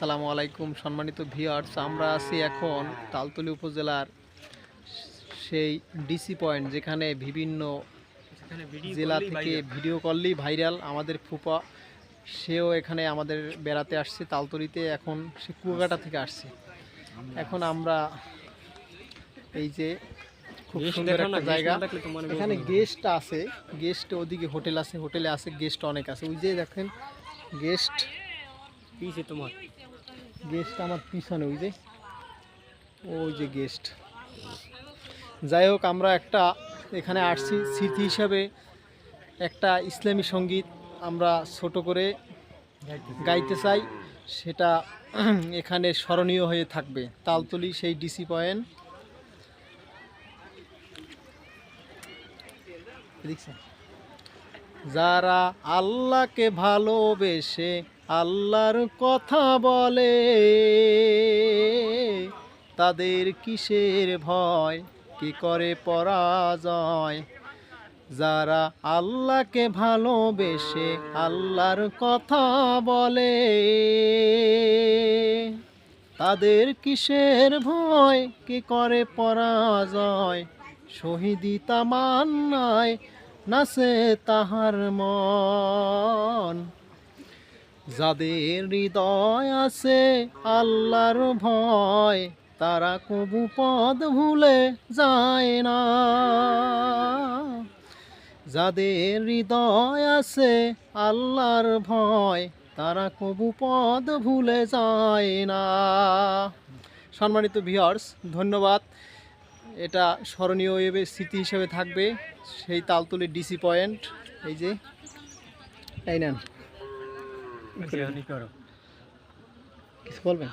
আসসালামু আলাইকুম সম্মানিত ভিউয়ার্স, আমরা আছি এখন তালতলী উপজেলার সেই ডিসি পয়েন্ট, যেখানে বিভিন্ন জেলা থেকে ভিডিও করলেই ভাইরাল। আমাদের ফুপা সেও এখানে আমাদের বেড়াতে আসছে তালতলীতে, এখন সে কুয়াকাটা থেকে আসছে। এখন আমরা এই যে খুব সুন্দর একটা জায়গা, এখানে গেস্ট আছে, গেস্ট ওদিকে হোটেল আছে, হোটেলে আছে গেস্ট অনেক আছে। ওই যে দেখেন গেস্ট তোমার গেস্ট আমার পিছনে, ওই যে গেস্ট। যাই হোক, আমরা একটা এখানে আসছি স্মৃতি হিসাবে, একটা ইসলামী সঙ্গীত আমরা ছোট করে গাইতে চাই, সেটা এখানে স্মরণীয় হয়ে থাকবে। তালতলী সেই ডিসি পয়েন্ট, যারা আল্লাহকে ভালোবেসে আল্লাহর কথা বলে, তাদের কিসের ভয়, কি করে পরাজয়। যারা আল্লাহকে ভালোবেসে আল্লাহর কথা বলে, তাদের কিসের ভয়, কি করে পরাজয়। শহীদি তামান্নায় নাচে তাহার মন, যাদের হৃদয় আছে আল্লাহর ভয়, তারা কবু পথ ভুলে যায় না। যাদের হৃদয় আছে আল্লাহর ভয়, তারা কবু পথ ভুলে যায় না। সম্মানিত ভিউয়ার্স, ধন্যবাদ। এটা স্মরণীয় স্মৃতি হিসেবে থাকবে সেই তালতলী ডিসি পয়েন্ট। এই যে এই নেন, কিছু বলবেন?